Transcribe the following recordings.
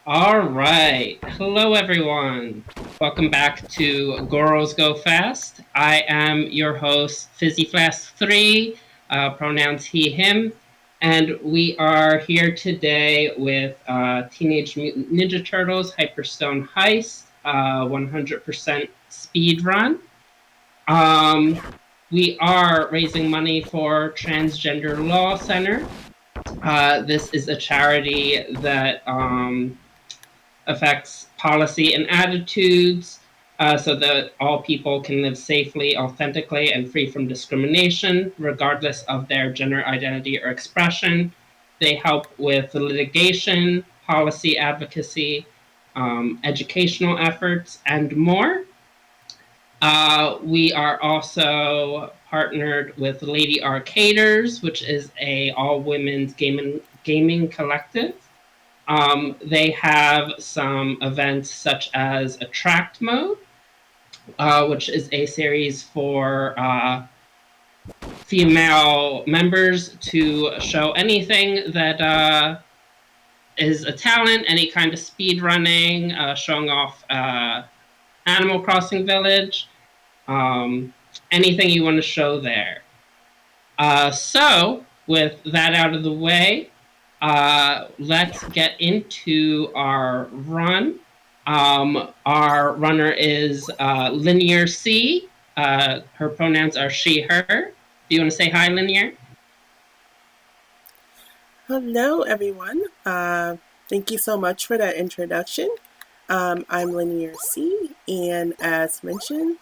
All right. Hello, everyone. Welcome back to Gorlsgofast. I am your host, FizzyFlask3, pronouns he, him, and we are here today with Teenage Mutant Ninja Turtles Hyperstone Heist, 100% speed run. We are raising money for Transgender Law Center. This is a charity that affects policy and attitudes so that all people can live safely, authentically, and free from discrimination, regardless of their gender identity or expression. They help with litigation, policy advocacy, educational efforts, and more. We are also partnered with Lady Arcaders, which is a all-women's gaming collective. They have some events such as Attract Mode, which is a series for female members to show anything that is a talent, any kind of speed running, showing off Animal Crossing Village, anything you want to show there. So, with that out of the way, let's get into our run. Our runner is LinearC. Her pronouns are she, her. Do you want to say hi, Linear? Hello, everyone. Thank you so much for that introduction. I'm LinearC, and as mentioned,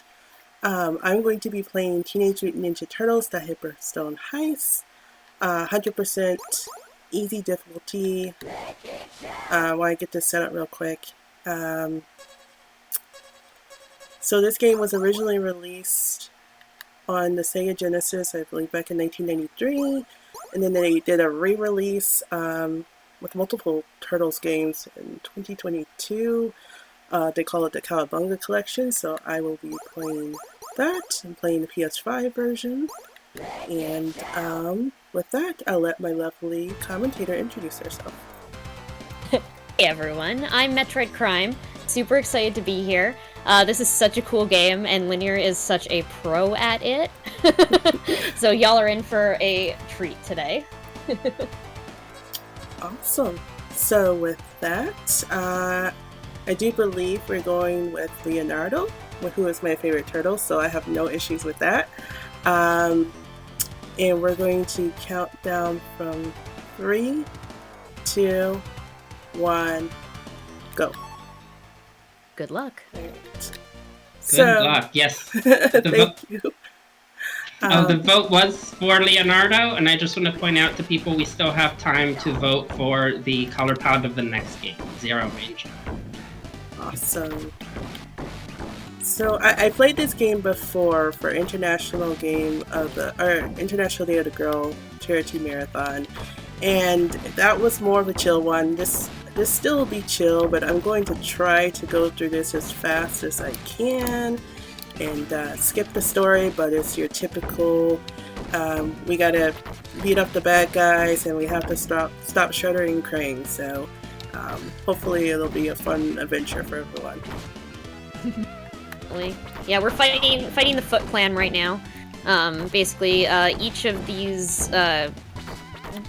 I'm going to be playing Teenage Mutant Ninja Turtles, the Hyperstone Heist, 100% easy difficulty. I want to get this set up real quick. So this game was originally released on the Sega Genesis, I believe back in 1993, and then they did a re-release with multiple Turtles games in 2022. They call it the Cowabunga Collection, so I will be playing that and playing the PS5 version. And with that, I'll let my lovely commentator introduce herself. Hey everyone, I'm Metroid Crime. Super excited to be here. This is such a cool game, and Linear is such a pro at it. So y'all are in for a treat today. Awesome. So with that, I do believe we're going with Leonardo, who is my favorite turtle, so I have no issues with that. And we're going to count down from 3, 2, 1, go. Good luck. Good luck, yes. Thank you. The vote was for Leonardo, and I just want to point out to people we still have time to vote for the color palette of the next game, Zero Range. Awesome. So I played this game before for International Day of the Girl Charity Marathon, and that was more of a chill one. This still will be chill, but I'm going to try to go through this as fast as I can and skip the story, but it's your typical we gotta beat up the bad guys and we have to stop shuddering Crane, so hopefully it'll be a fun adventure for everyone. Yeah, we're fighting the Foot Clan right now. Basically, each of these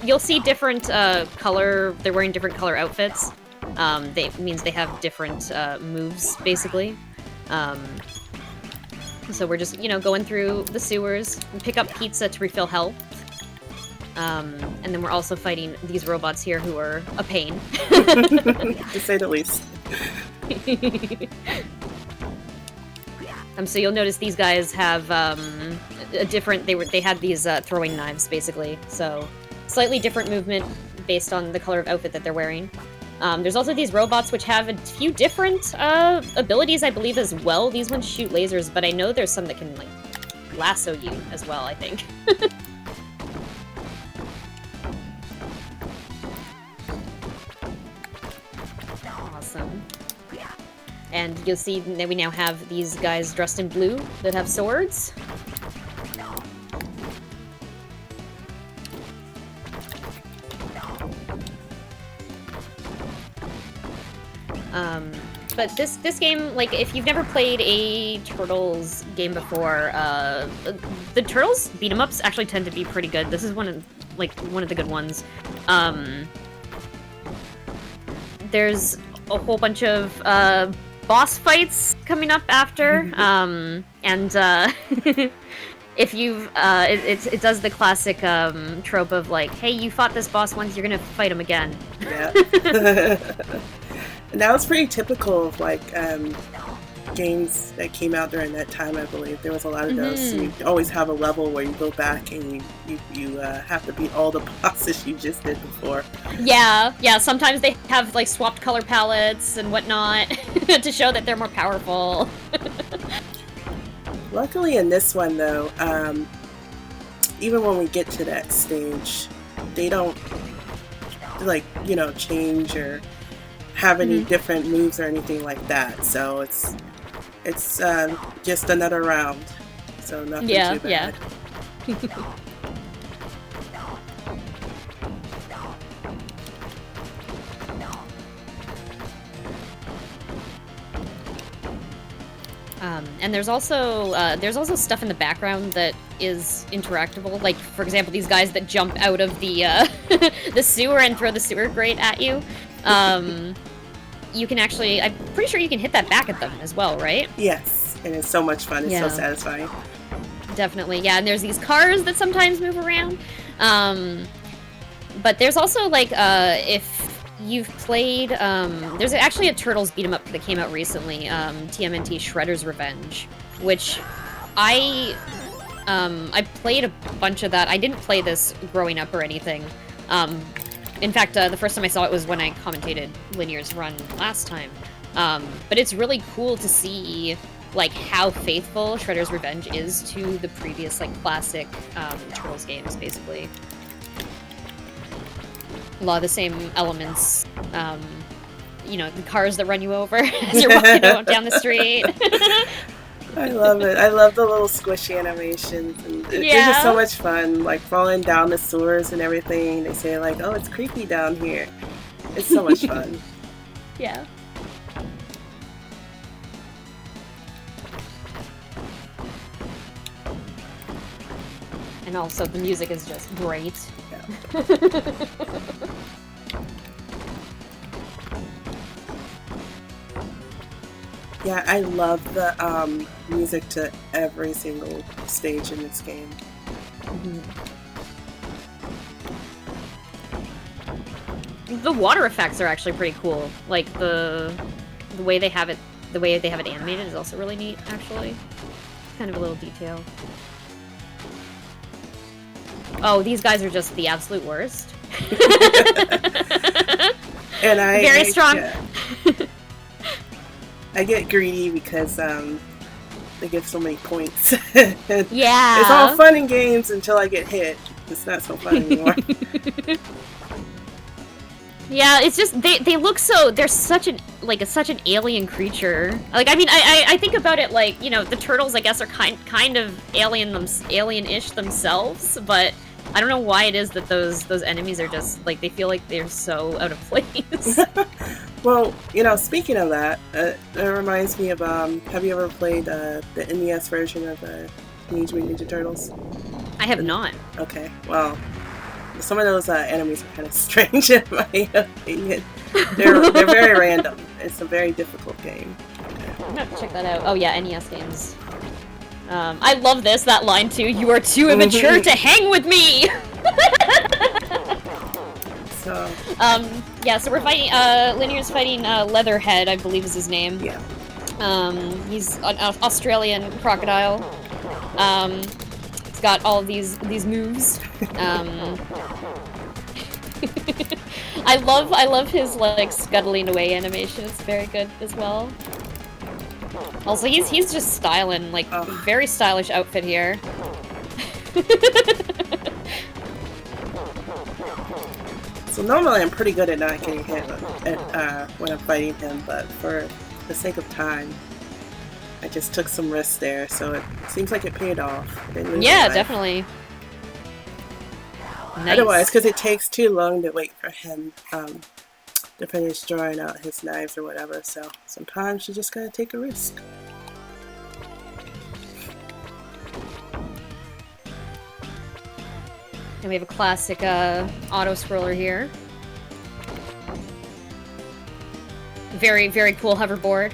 you'll see different color. They're wearing different color outfits. Means they have different moves, basically. So we're just, going through the sewers and pick up pizza to refill health. And then we're also fighting these robots here who are a pain. To say the least. So you'll notice these guys have a different. They had these throwing knives, basically. So slightly different movement based on the color of outfit that they're wearing. There's also these robots which have a few different abilities, I believe, as well. These ones shoot lasers, but I know there's some that can, like, lasso you as well, I think. Awesome. And you'll see that we now have these guys dressed in blue that have swords. But this game, like, if you've never played a Turtles game before, the Turtles beat-em-ups actually tend to be pretty good. This is one of the good ones. There's a whole bunch of boss fights coming up after, and if you've it does the classic trope of like, hey, you fought this boss once, you're gonna fight him again. Yeah. And that was pretty typical of like games that came out during that time. I believe there was a lot of those. So you always have a level where you go back and you have to beat all the bosses you just did before. Yeah. Sometimes they have like swapped color palettes and whatnot to show that they're more powerful. Luckily in this one though, even when we get to that stage, they don't like, you know, change or have any different moves or anything like that. So it's just another round. So nothing too bad. Yeah. And there's also stuff in the background that is interactable. Like, for example, these guys that jump out of the the sewer and throw the sewer grate at you. You can actually, I'm pretty sure you can hit that back at them as well, right? Yes, and it's so much fun. It's so satisfying. Definitely, yeah. And there's these cars that sometimes move around. But there's also like, if you've played, there's actually a Turtles beat 'em up that came out recently, TMNT Shredder's Revenge, which I played a bunch of that. I didn't play this growing up or anything. In fact, the first time I saw it was when I commentated Linear's run last time. But it's really cool to see like how faithful Shredder's Revenge is to the previous like classic Turtles games, basically. A lot of the same elements. You know, the cars that run you over as you're walking down the street. I love it. I love the little squishy animations. And they're just so much fun. Like falling down the sewers and everything. They say like, oh, it's creepy down here. It's so much fun. Yeah. And also the music is just great. Yeah. Yeah, I love the music to every single stage in this game. The water effects are actually pretty cool. Like the way they have it, animated is also really neat. Actually, it's kind of a little detail. Oh, these guys are just the absolute worst. And very strong. I get greedy because they give so many points. Yeah. It's all fun and games until I get hit. It's not so fun anymore. Yeah, it's just they look so, they're such an alien creature. Like, I mean, I think about it like, you know, the turtles I guess are kind of alien-ish themselves, but I don't know why it is that those enemies are just like, they feel like they're so out of place. Well, you know, speaking of that, it reminds me of, have you ever played the NES version of Teenage Mutant Ninja Turtles? I have not. Okay, well, some of those enemies are kind of strange in my opinion. They're very random. It's a very difficult game. I'm gonna have to check that out. Oh yeah, NES games. I love that line too. You are too immature to hang with me! So... yeah, so we're fighting, Linear's fighting, Leatherhead, I believe is his name. Yeah. He's an Australian crocodile. He's got all of these moves. I love his, like, scuttling away animation. It's very good as well. Also, he's just styling, like, very stylish outfit here. So normally I'm pretty good at not getting hit when I'm fighting him, but for the sake of time, I just took some risks there, so it seems like it paid off. Yeah, definitely. Nice. Otherwise, because it takes too long to wait for him to finish drawing out his knives or whatever. So sometimes you just gotta take a risk. And we have a classic auto scroller here. Very, very cool hoverboard.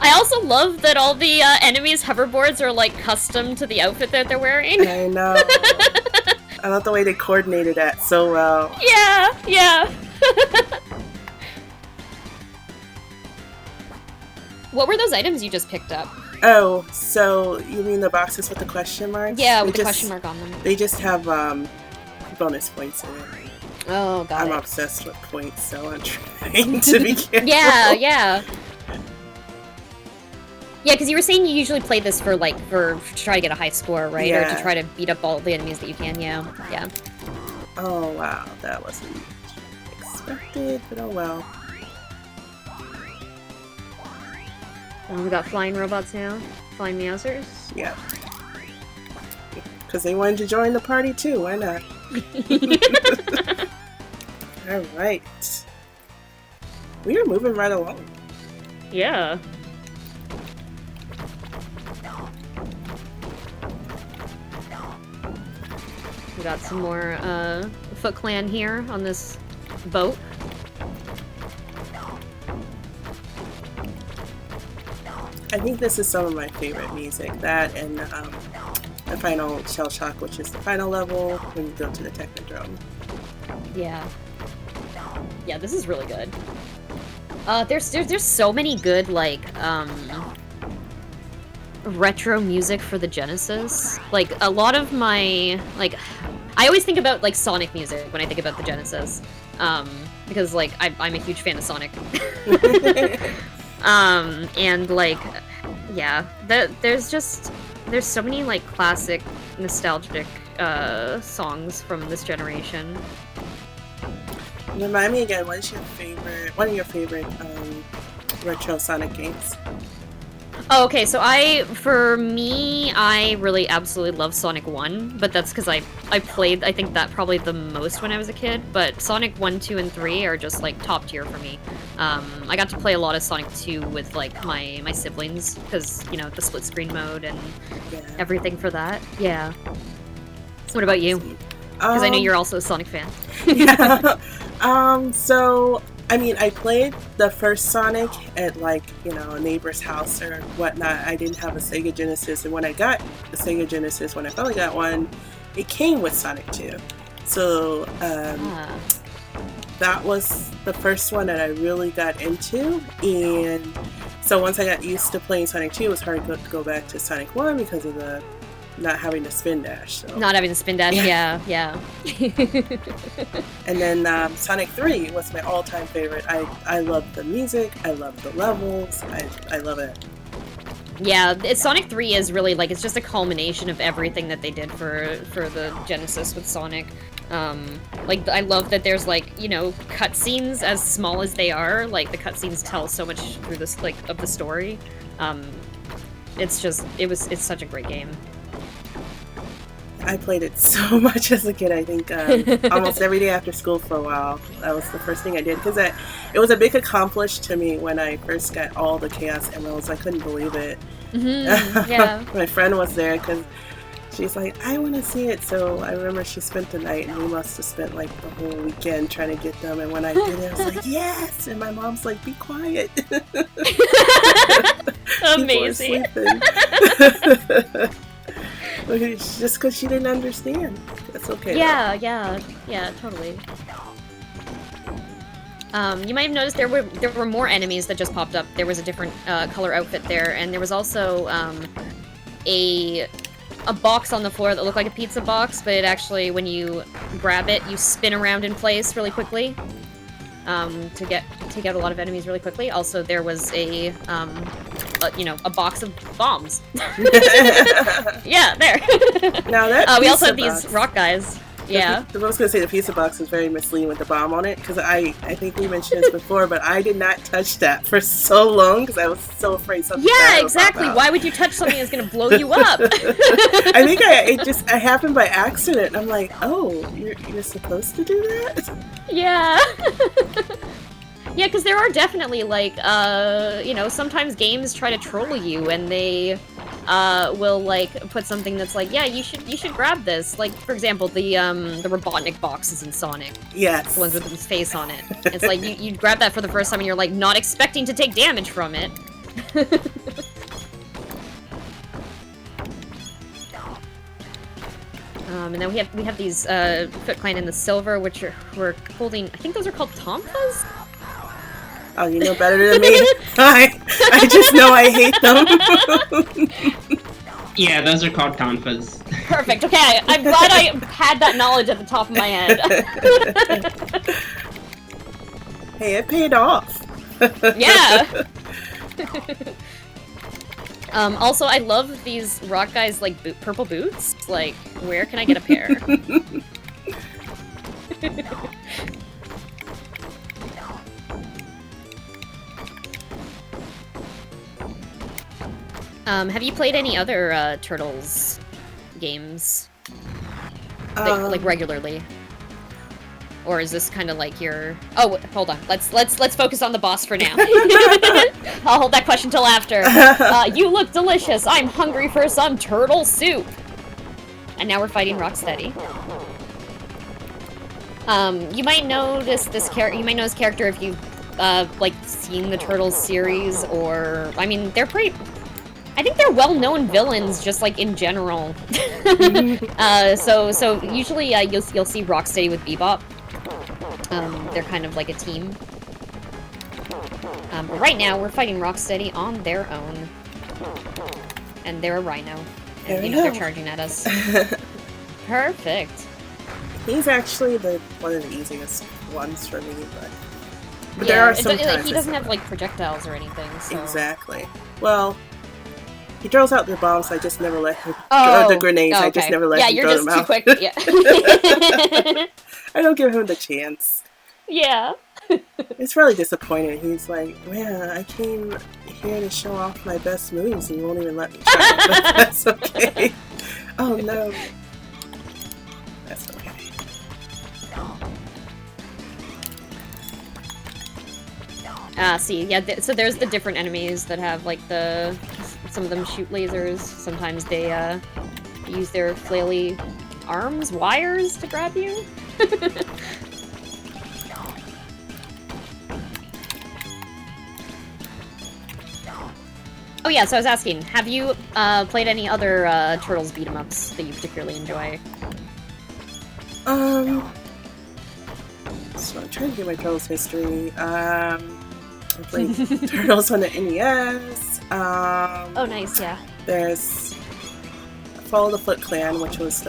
I also love that all the enemies' hoverboards are like custom to the outfit that they're wearing. I know. I love the way they coordinated that so well. Yeah, yeah. What were those items you just picked up? Oh, so you mean the boxes with the question marks? Yeah, with the question mark on them. They just have bonus points in it. Oh, got it. I'm obsessed with points, so I'm trying to be careful. Yeah, yeah. Yeah, because you were saying you usually play this for to try to get a high score, right? Yeah. Or to try to beat up all the enemies that you can, yeah. Yeah. Oh, wow. That wasn't expected, but oh well. We got flying robots now. Flying meowsers. Yeah. Because they wanted to join the party too, why not? Alright. We are moving right along. Yeah. We got some more Foot Clan here on this boat. I think this is some of my favorite music. That and the final Shell Shock, which is the final level when you go to the Technodrome. Yeah. Yeah, this is really good. There's so many good retro music for the Genesis. Like a lot of my I always think about Sonic music when I think about the Genesis. Because I'm a huge fan of Sonic. And yeah, there's so many classic nostalgic songs from this generation. Remind me again, one of your favorite retro Sonic games? Oh, okay, so I really absolutely love Sonic 1, but that's because I played, I think, that probably the most when I was a kid, but Sonic 1, 2, and 3 are just, top tier for me. I got to play a lot of Sonic 2 with, my siblings, because, the split-screen mode and everything for that. Yeah. What about you? Because I know you're also a Sonic fan. Yeah. So, I mean, I played the first Sonic at a neighbor's house or whatnot. I didn't have a Sega Genesis, and when I got the Sega Genesis, when I finally got one, it came with Sonic 2. So, that was the first one that I really got into, and so once I got used to playing Sonic 2, it was hard to go back to Sonic 1 because of the not having the spin dash. So. Not having the spin dash, yeah. And then Sonic 3 was my all-time favorite. I love the music, I love the levels, I love it. Yeah, Sonic 3 is really, it's just a culmination of everything that they did for the Genesis with Sonic. I love that there's, cutscenes as small as they are. The cutscenes tell so much through this, of the story. It's such a great game. I played it so much as a kid. I think almost every day after school for a while. That was the first thing I did because it was a big accomplishment to me when I first got all the Chaos Emeralds. I couldn't believe it. Mm-hmm. Yeah. My friend was there because she's like, I want to see it. So I remember she spent the night, and we must have spent the whole weekend trying to get them. And when I did it, I was like, yes! And my mom's like, be quiet. Amazing. Just because she didn't understand. That's okay. Yeah, totally. You might have noticed there were more enemies that just popped up. There was a different color outfit there, and there was also a box on the floor that looked like a pizza box, but it actually, when you grab it, you spin around in place really quickly to take out a lot of enemies really quickly. Also, there was a box of bombs. Yeah, there. Now that we also have these rock guys. Yeah. I was going to say the pizza box is very misleading with the bomb on it, because I think we mentioned this before, but I did not touch that for so long because I was so afraid something bad Yeah, would exactly. pop out. Why would you touch something that's going to blow you up? I think it happened by accident. I'm like, oh, you're supposed to do that? Yeah. Yeah, because there are definitely, like, sometimes games try to troll you, and they will, like, put something that's like, yeah, you should grab this. Like, for example, the Robotnik boxes in Sonic. Yes. The ones with his face on it. It's like, you grab that for the first time, and you're, like, not expecting to take damage from it. And then we have these Foot Clan in the silver, which we're holding. I think those are called Tonfas. Oh, you know better than me. I just know I hate them. Yeah, those are called tonfas. Perfect. Okay, I'm glad I had that knowledge at the top of my head. Hey, it paid off. Yeah. Also, I love these rock guys, like, purple boots. Like, where can I get a pair? Have you played any other Turtles games? Like regularly? Or is this kind of like your... Oh, hold on. Let's focus on the boss for now. I'll hold that question till after. You look delicious. I'm hungry for some turtle soup. And now we're fighting Rocksteady. You might notice this character. You might know this character if you've like seen the Turtles series, or I mean, they're pretty. I think they're well-known villains, just like in general. So usually you'll see Rocksteady with Bebop. They're kind of like a team. But right now we're fighting Rocksteady on their own, and they're a rhino, and they're charging at us. Perfect. He's actually one of the easiest ones for me, but yeah, there are some times he doesn't have like projectiles or anything. So. Exactly. Well, he throws out the bombs. So I just never let him. Oh, or the grenades. okay. I just never let him throw them out. Yeah, you're just too quick. Yeah. I don't give him the chance. Yeah. It's really disappointing. He's like, man, I came here to show off my best moves, and you won't even let me try. But that's okay. Oh no. That's okay. See, yeah, so there's the different enemies that have, like, some of them shoot lasers, sometimes they, use their flaily arms, wires, to grab you. Oh yeah, so I was asking, have you, played any other, Turtles beat-em-ups that you particularly enjoy? So I'm trying to get my Turtles history. I played Turtles on the NES. Oh, nice, yeah. There's Follow the Foot Clan, which was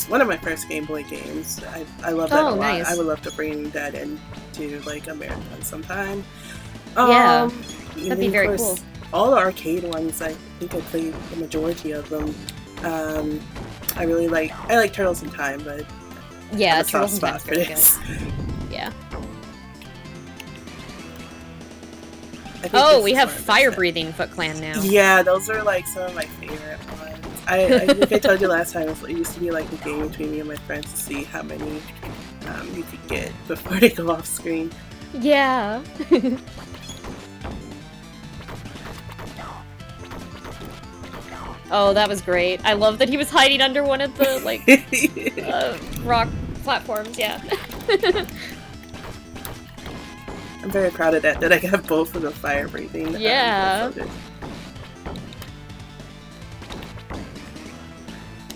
one of my first Game Boy games. I love that a lot. Nice. I would love to bring that into like a marathon sometime. Yeah, that'd be very cool. All the arcade ones, I think I played the majority of them. I like Turtles in Time, but yeah, I have a Turtles soft in spot Time's for very this. good. Yeah. I think Oh, this we is have one of the Fire best. Breathing Foot Clan now. Yeah, those are like some of my favorite ones. I think I told you last time, it used to be like a game between me and my friends to see how many you could get before they go off screen. Yeah. Oh, that was great. I love that he was hiding under one of the, like, rock platforms, yeah. I'm very proud of that I got both of the fire breathing. Yeah.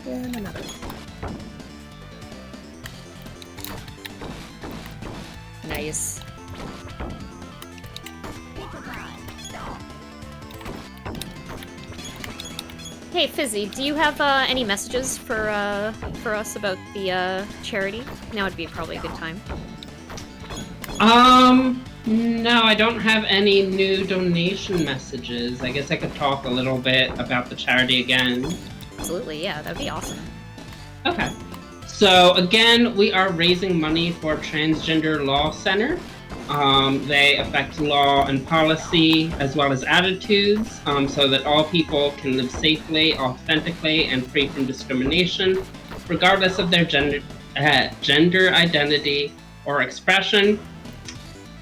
And another one. Nice. Hey, Fizzy, do you have any messages for us about the charity? Now would be probably a good time. No, I don't have any new donation messages. I guess I could talk a little bit about the charity again. Absolutely, yeah, that'd be awesome. Okay. So again, we are raising money for Transgender Law Center. They affect law and policy as well as attitudes, so that all people can live safely, authentically, and free from discrimination, regardless of their gender identity or expression.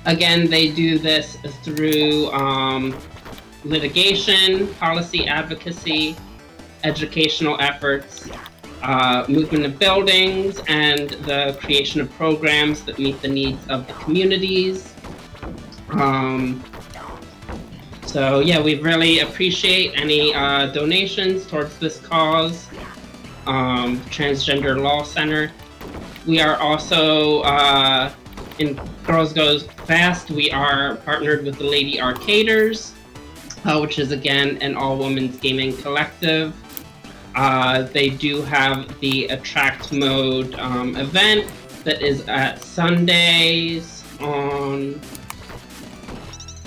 Again, they do this through litigation, policy advocacy, educational efforts, movement of buildings, and the creation of programs that meet the needs of the communities. So yeah, we really appreciate any donations towards this cause, Transgender Law Center. We are also, in Gorlsgofast, we are partnered with the Lady Arcaders, which is again an all-women's gaming collective. They do have the Attract Mode event that is at Sundays on...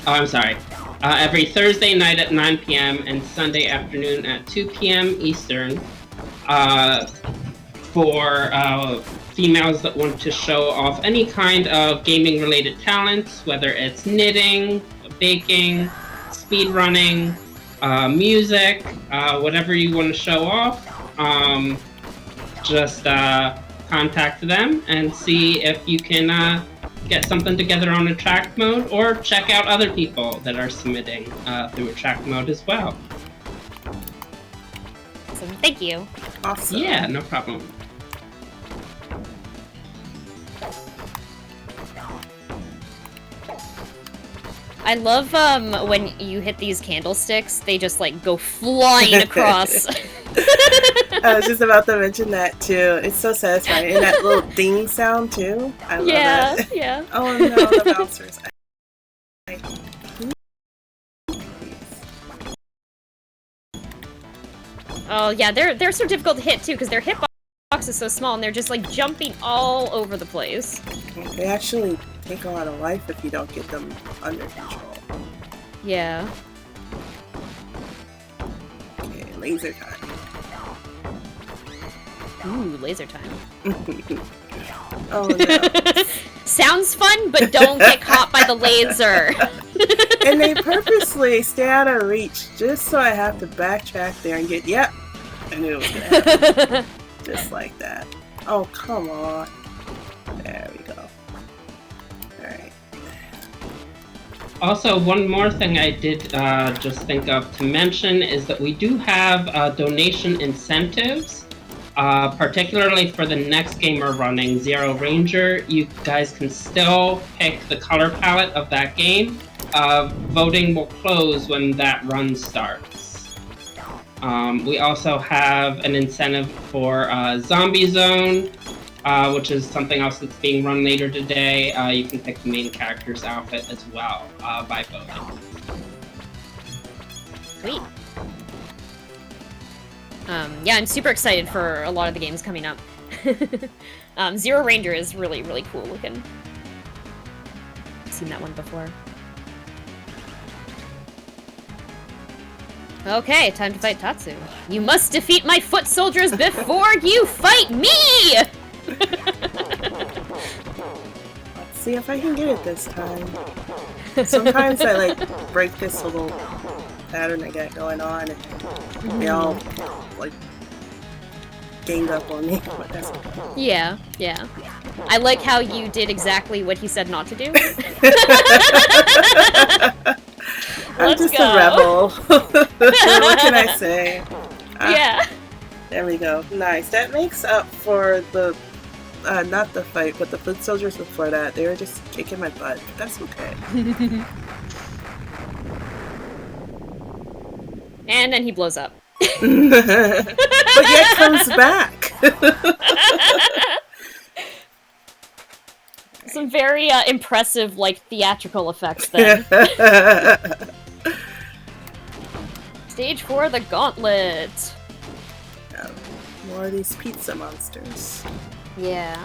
Oh, I'm sorry. Every Thursday night at 9 p.m. and Sunday afternoon at 2 p.m. Eastern for females that want to show off any kind of gaming-related talents, whether it's knitting, baking, speedrunning, music, whatever you want to show off. Just contact them and see if you can get something together on Attract Mode, or check out other people that are submitting through Attract Mode as well. Awesome. Thank you. Awesome. Yeah, no problem. I love when you hit these candlesticks, they just like go flying across. I was just about to mention that too. It's so satisfying. And that little ding sound too. I love it. Yeah. Oh no, the bouncers. Oh yeah, they're so difficult to hit too, because their hitbox is so small and they're just like jumping all over the place. They actually take a lot of life if you don't get them under control. Yeah. Okay, laser time. Ooh, laser time. Oh no. Sounds fun, but don't get caught by the laser. And they purposely stay out of reach just so I have to backtrack there and get, yep, I knew it was gonna happen. Just like that. Oh, come on. There we go. Alright. Also, one more thing I did just think of to mention is that we do have donation incentives, particularly for the next game we're running, Zero Ranger. You guys can still pick the color palette of that game. Voting will close when that run starts. We also have an incentive for Zombie Zone, which is something else that's being run later today. You can pick the main character's outfit as well by voting. Sweet. Yeah, I'm super excited for a lot of the games coming up. Zero Ranger is really, really cool looking. I've seen that one before. Okay, time to fight Tatsu. You must defeat my foot soldiers before you fight me! Let's see if I can get it this time. Sometimes I like break this little pattern I got going on and they all like ganged up on me, but that's okay. Yeah. I like how you did exactly what he said not to do. I'm just a rebel. What can I say? Yeah. There we go. Nice. That makes up for the, not the fight, but the foot soldiers before that. They were just kicking my butt. But that's okay. And then he blows up. But yet comes back. Some very impressive, like, theatrical effects then. Stage 4, the Gauntlet. More of these pizza monsters. Yeah.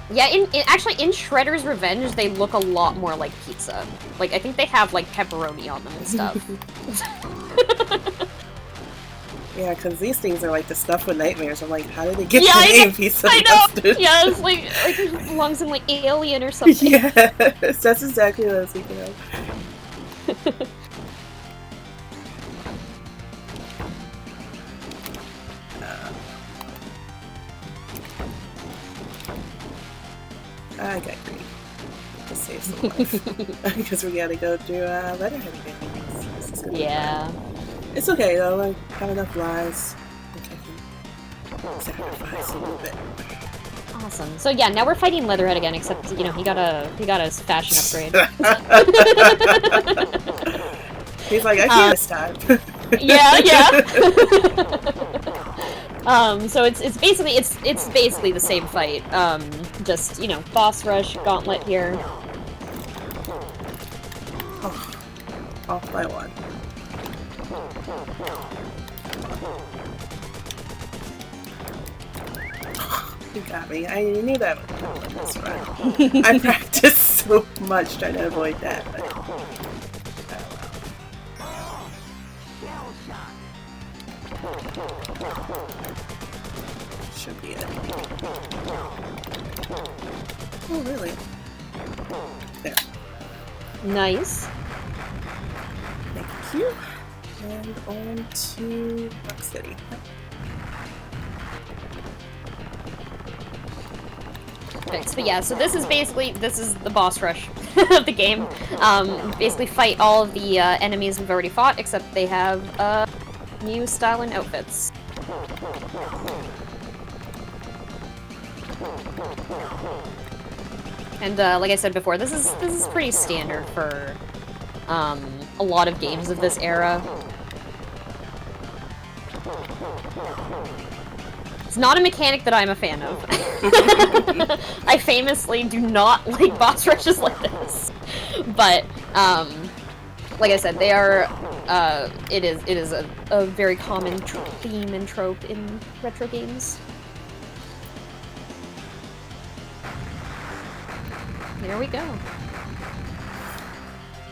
Yeah, actually, in Shredder's Revenge, they look a lot more like pizza. Like, I think they have, like, pepperoni on them and stuff. Yeah, because these things are like the stuff with nightmares. I'm like, how did they get Yeah, the name Piece of I know. Mustard? Yeah, it's like it belongs in like Alien or something. Yes, that's exactly what I was thinking of. I got green. Just save some life. Because we gotta go through Letterhead again. This is gonna be fun. It's okay though, I have enough lives. I think I can sacrifice a little bit. Awesome. So yeah, now we're fighting Leatherhead again, except you know he got a fashion upgrade. He's like, I can't stop. Yeah. So it's basically the same fight. Just you know, boss rush, gauntlet here. Oh, off by one. You got me. I knew that would come in this run. I practiced so much trying to avoid that, but should be it. Oh, really? There. Nice. Thank you. And on to Rock City. But yeah, so this is the boss rush of the game. Basically fight all of the enemies we've already fought, except they have new style and outfits. And like I said before, this is pretty standard for a lot of games of this era. It's not a mechanic that I'm a fan of. I famously do not like boss rushes like this. But, like I said, they are, it is a very common theme and trope in retro games. There we go.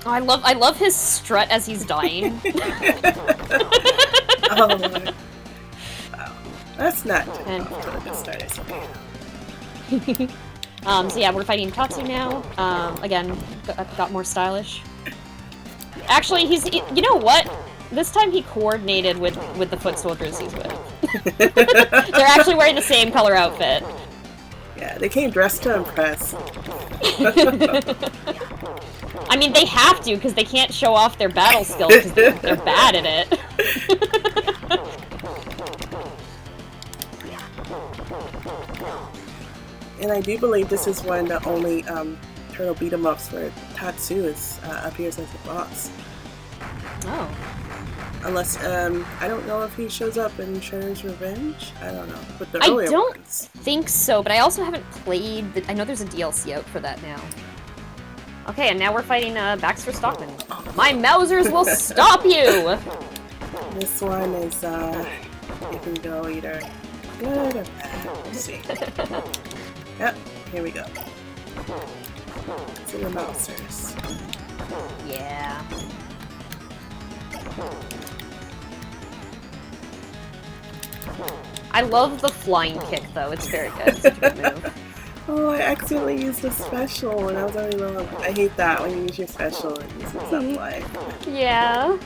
Oh, I love his strut as he's dying. Oh, Lord. That's not good start, I suppose. So yeah, we're fighting Tatsu now. Again, got more stylish. Actually, you know what? This time he coordinated with the foot soldiers he's with. They're actually wearing the same color outfit. Yeah, they came dressed to impress. I mean, they have to, because they can't show off their battle skills, because they're bad at it. And I do believe this is one of the only turtle beat-em-ups where Tatsu appears as a boss. Oh. Unless, I don't know if he shows up in Shredder's Revenge? I don't know. But the earlier I don't ones. think so, but I also haven't played... I know there's a DLC out for that now. Okay, and now we're fighting Baxter Stockman. My Mausers will stop you! This one is, you can go either good or bad. Let's see. Yep, here we go. To the Mausers. Yeah. I love the flying kick, though. It's very good. It's such a good move. Oh, I accidentally used the special when I was already low. I hate that when you use your special and use up life. Yeah.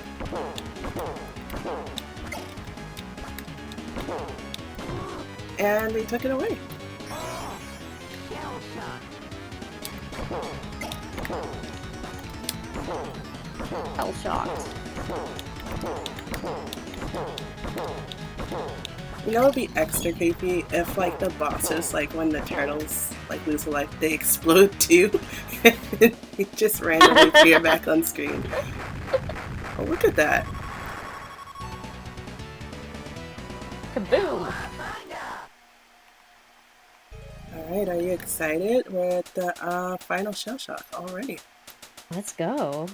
And they took it away. Hell shocked. You know, it would be extra creepy if, like, the bosses, like, when the turtles, like, lose a life, they explode too. It just randomly appear back on screen. Oh, look at that. Kaboom! Alright, are you excited? We're at the final shell shock already. Let's go.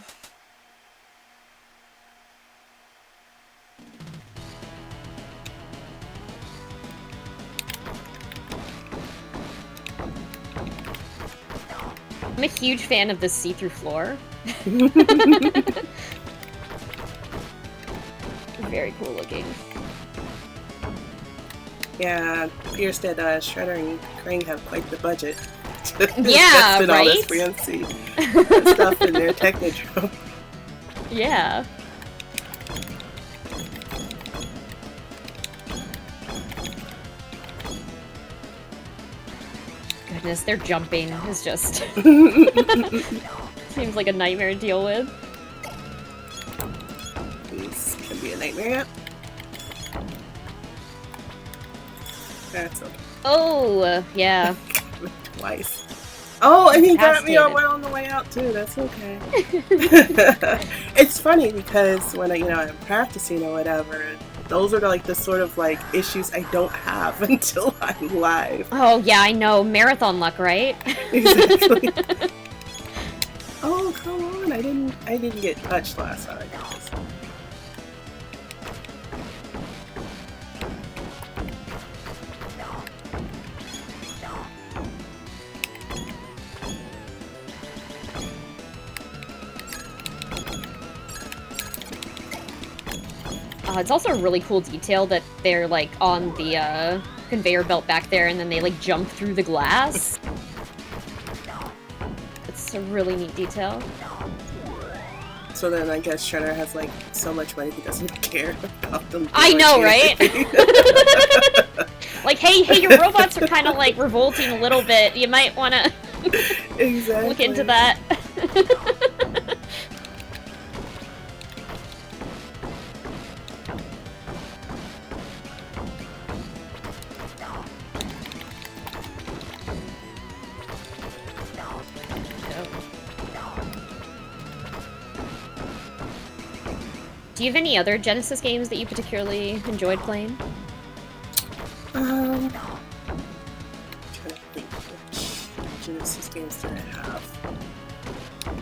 I'm a huge fan of the see-through floor. Very cool looking. Yeah, appears that Shredder and Krang have quite the budget. Yeah, Invested right? all this fancy stuff in their Technodrome. Yeah. Goodness, their jumping is just... seems like a nightmare to deal with. This can be a nightmare yet. That's okay. Oh, yeah. Twice. Oh, and he got me Incapacitated. on the way out too. That's okay. It's funny because when I'm practicing or whatever, those are the sort of issues I don't have until I'm live. Oh, yeah, I know. Marathon luck, right? Exactly. Oh, come on! I didn't get touched last time. I guess. It's also a really cool detail that they're on the conveyor belt back there, and then they jump through the glass. It's a really neat detail. So then I guess Shredder has so much money he doesn't care about them. I know, right? Hey, your robots are kind of revolting a little bit. You might want to Exactly. look into that. Do you have any other Genesis games that you particularly enjoyed playing? I'm trying to think which Genesis games did I have?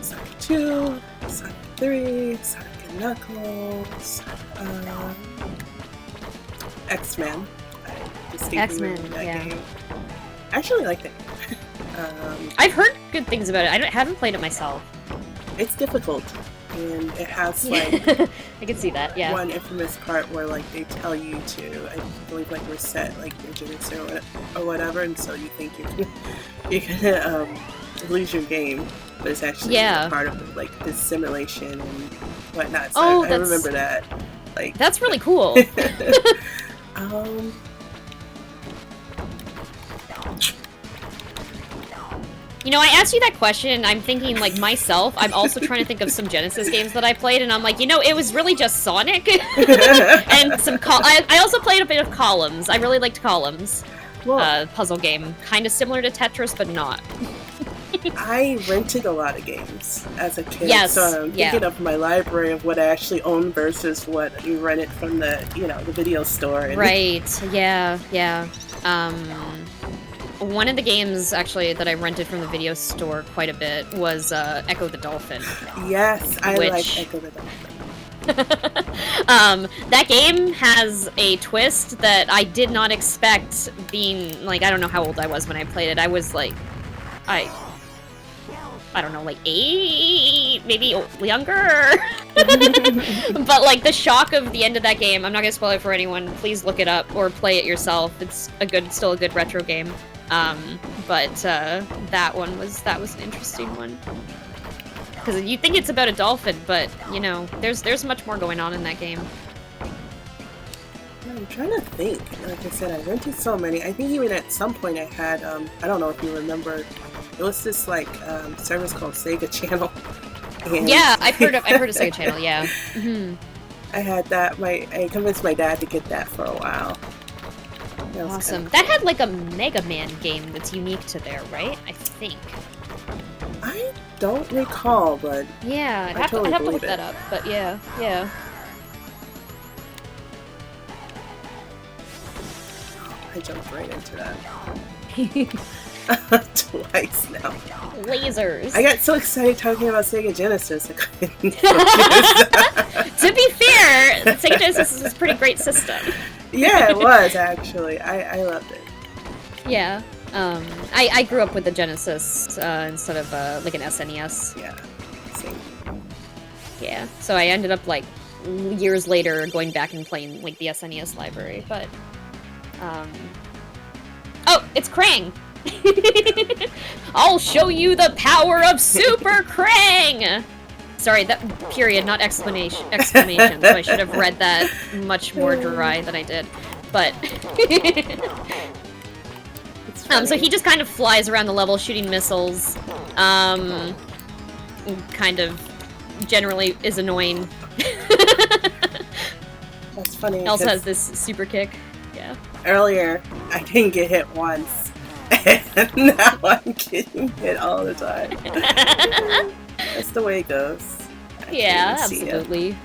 Sonic 2, Sonic 3, Sonic and Knuckles, X-Men. I distinctly X-Men, remember that yeah. game. I actually liked it. I've heard good things about it. I haven't played it myself. It's difficult, and it has I can see that, yeah. one infamous part where they tell you to, I believe reset your Genesis or whatever, and so you think you're gonna lose your game, but it's actually part of this simulation and whatnot. So I remember that. That's really cool. I asked you that question, and I'm thinking, myself, I'm also trying to think of some Genesis games that I played, and I'm it was really just Sonic, and some I also played a bit of Columns. I really liked Columns. Puzzle game. Kind of similar to Tetris, but not. I rented a lot of games as a kid, yes, so I'm thinking of my library of what I actually own versus what you rented from the video store. Right, yeah. One of the games, actually, that I rented from the video store quite a bit was Echo the Dolphin. Yes, I like Echo the Dolphin. That game has a twist that I did not expect being, I don't know how old I was when I played it. I was, I don't know, 8, maybe younger. But, the shock of the end of that game, I'm not gonna spoil it for anyone. Please look it up or play it yourself. It's still a good retro game. But that was an interesting one. Because you think it's about a dolphin, but, there's much more going on in that game. I'm trying to think. Like I said, I rented so many. I think even at some point I had, I don't know if you remember, it was this service called Sega Channel. And yeah, I've heard of Sega Channel, yeah. Mm-hmm. I had that. I convinced my dad to get that for a while. That awesome. That had a Mega Man game that's unique to there, right? I think. I don't recall, but yeah, I'd have to look that up. But yeah. I jumped right into that. Twice now. Lasers. I got so excited talking about Sega Genesis. I couldn't To be fair, Sega Genesis is a pretty great system. Yeah, it was actually. I loved it. Yeah. I grew up with the Genesis instead of an SNES. Yeah. Same. Yeah. So I ended up years later going back and playing the SNES library, but Oh, it's Krang! I'll show you the power of Super Krang! Sorry, that period, not exclamation. So I should have read that much more dry than I did. But so he just kind of flies around the level shooting missiles. Kind of generally is annoying. That's funny. Also has this super kick. Yeah. Earlier, I didn't get hit once, and now I'm getting hit all the time. That's the way it goes. Yeah, absolutely.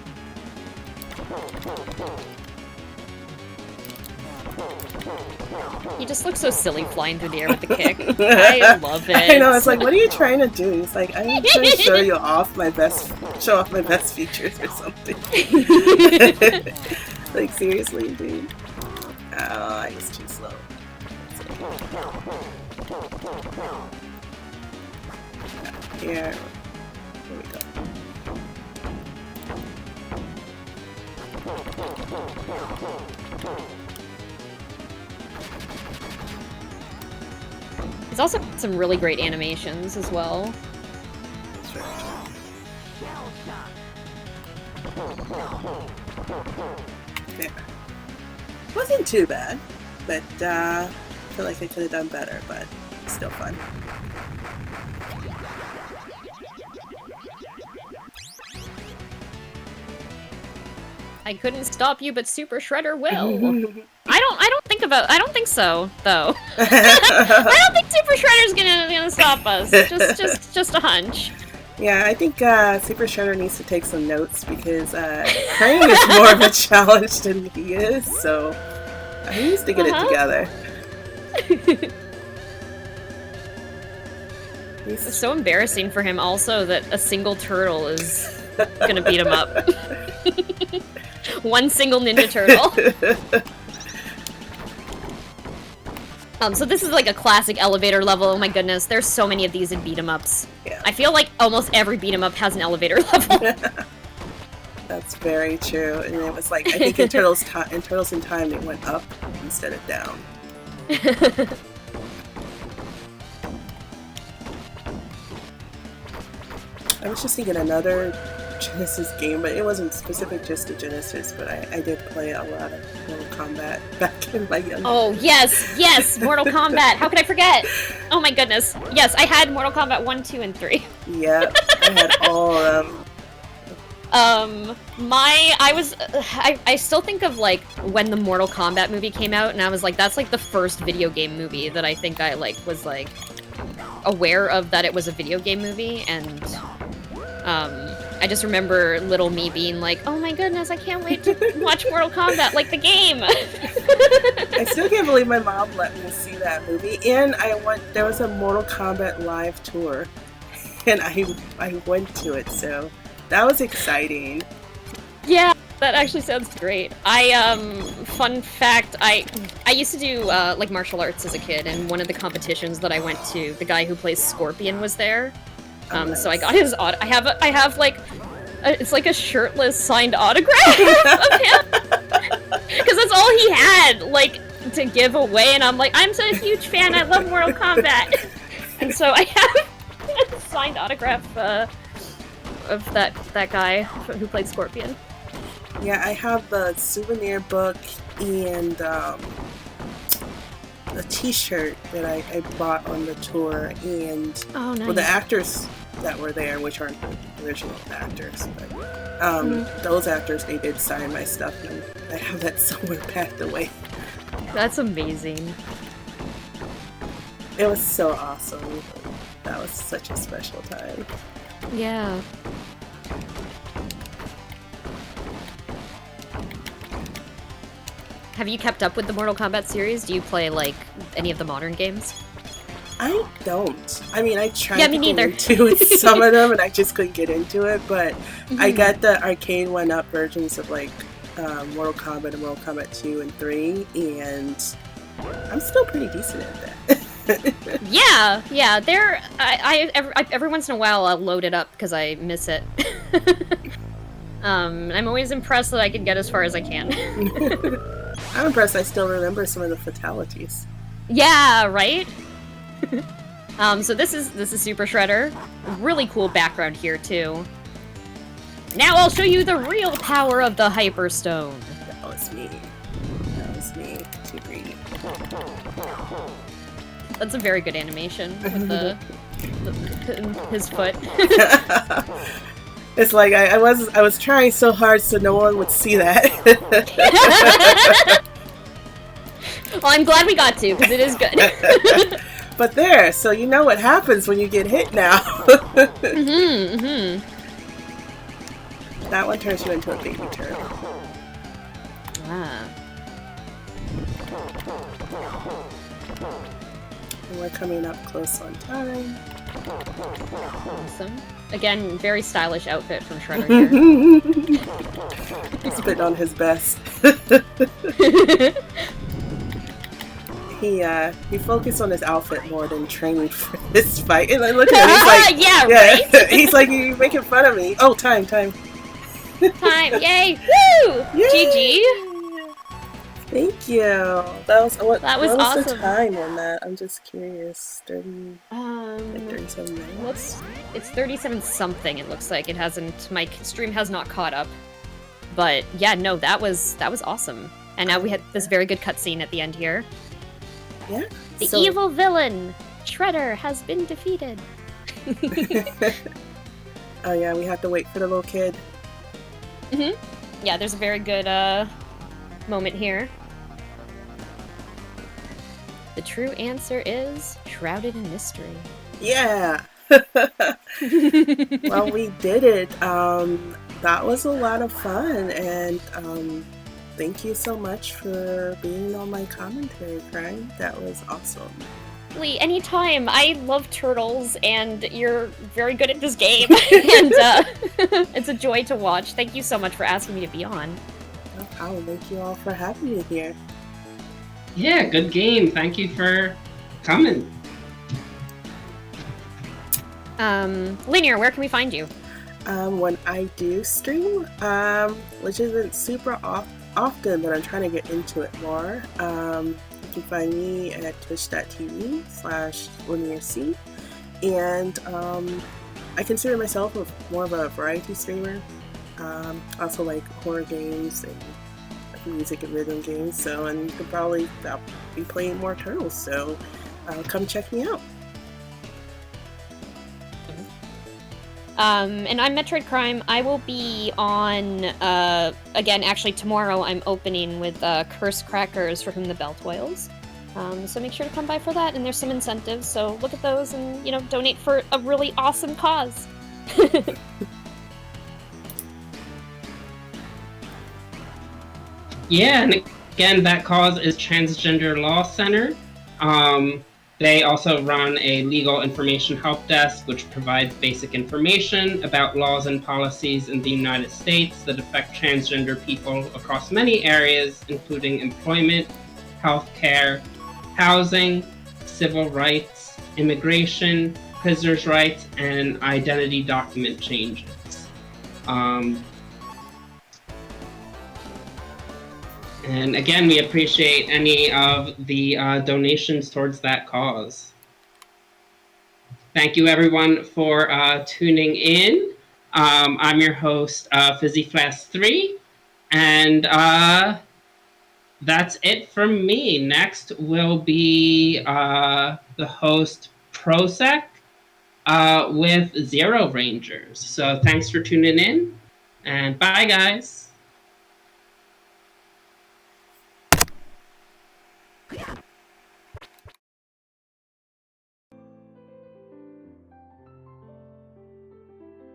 He just looks so silly flying through the air with the kick. I love it. I know, it's like, what are you trying to do? He's like, I'm trying to show off my best features or something. Like, seriously, dude. Oh, I was too slow. Here we go. There's also some really great animations as well. There. Wasn't too bad, but I feel like I could have done better, but still fun. I couldn't stop you, but Super Shredder will. I don't think so, though. I don't think Super Shredder's gonna stop us. Just a hunch. Yeah, I think Super Shredder needs to take some notes because Krang is more of a challenge than he is, so he needs to get it together. It's so embarrassing for him also that a single turtle is gonna beat him up. One single ninja turtle. So this is like a classic elevator level. Oh my goodness, there's so many of these in beat 'em ups. Yeah. I feel like almost every beat 'em up has an elevator level. That's very true. And it was like, I think in Turtles in Time it went up instead of down. I was just thinking another Genesis game, but it wasn't specific just to Genesis, but I did play a lot of Mortal Kombat back in my young Oh, yes, Mortal Kombat. How could I forget? Oh my goodness. Yes, I had Mortal Kombat 1, 2, and 3. Yep, I had all of them. I still think of like when the Mortal Kombat movie came out, and I was like, that's like the first video game movie that I think I like was like aware of that it was a video game movie, and I just remember little me being like, oh my goodness, I can't wait to watch Mortal Kombat, like the game. I still can't believe my mom let me see that movie, and there was a Mortal Kombat live tour, and I went to it, so that was exciting. Yeah, that actually sounds great. Fun fact, I used to do like martial arts as a kid, and one of the competitions that I went to, the guy who plays Scorpion was there. Nice. So I got his I have like it's like a shirtless signed autograph of him, because that's all he had like to give away, and I'm like, I'm such a huge fan. I love Mortal Kombat, and so I have a signed autograph of that guy who played Scorpion. Yeah, I have the souvenir book and a t-shirt that I bought on the tour, and oh, nice. Well, the actors that were there, which aren't original actors, but those actors, they did sign my stuff, and I have that somewhere packed away. That's amazing. It was so awesome. That was such a special time. Yeah. Have you kept up with the Mortal Kombat series? Do you play, like, any of the modern games? I don't. I mean, I tried to get neither. into some of them, and I just couldn't get into it, but I got the arcade one-up versions of, like, Mortal Kombat and Mortal Kombat 2 and 3, and I'm still pretty decent at that. Yeah. They're every once in a while I'll load it up because I miss it. I'm always impressed that I can get as far as I can. I'm impressed I still remember some of the fatalities. Yeah, right? So this is Super Shredder. Really cool background here, too. Now I'll show you the real power of the Hyperstone. That was me. That was me. Too greedy. That's a very good animation with his foot. It's like I was trying so hard so no one would see that. Well, I'm glad we got to, because it is good. But there, so you know what happens when you get hit now. That one turns you into a baby turtle. Ah. And we're coming up close on time. Awesome. Again, very stylish outfit from Shredder here. He's been on his best. He focused on his outfit more than training for this fight. And look at him, he's like, yeah, right? He's like, you're making fun of me. Oh, time. Time, yay! Woo! Yay! GG! Thank you. That was What was awesome. the time on that? I'm just curious. 37 minutes? It's 37 something, it looks like. It hasn't, my stream has not caught up. But yeah, no, that was awesome. And now we had this very good cutscene at the end here. Yeah. The evil villain, Shredder, has been defeated. Oh yeah, we have to wait for the little kid. Yeah, there's a very good moment here. The true answer is shrouded in mystery. Yeah. Well, we did it. That was a lot of fun, and thank you so much for being on my commentary, Crime. That was awesome. Lee, anytime. I love turtles, and you're very good at this game. And it's a joy to watch. Thank you so much for asking me to be on. No problem. Thank you all for having me here. Yeah, good game. Thank you for coming. Linear, where can we find you? When I do stream, which isn't super often, but I'm trying to get into it more. You can find me at twitch.tv/LinearC, and I consider myself more of a variety streamer. Also like horror games and music and rhythm games. So, and you can probably be playing more Turtles. So, come check me out. And I'm Metroid Crime. I will be on, again, actually tomorrow I'm opening with Curse Crackers, For Whom the Bell Toils. So make sure to come by for that, and there's some incentives, so look at those and, you know, donate for a really awesome cause. Yeah, and again, that cause is Transgender Law Center. They also run a legal information help desk, which provides basic information about laws and policies in the United States that affect transgender people across many areas, including employment, healthcare, housing, civil rights, immigration, prisoners' rights, and identity document changes. And again, we appreciate any of the donations towards that cause. Thank you, everyone, for tuning in. I'm your host, FizzyFlash3, and that's it from me. Next will be the host, Prosec, with Zero Rangers. So thanks for tuning in, and bye, guys.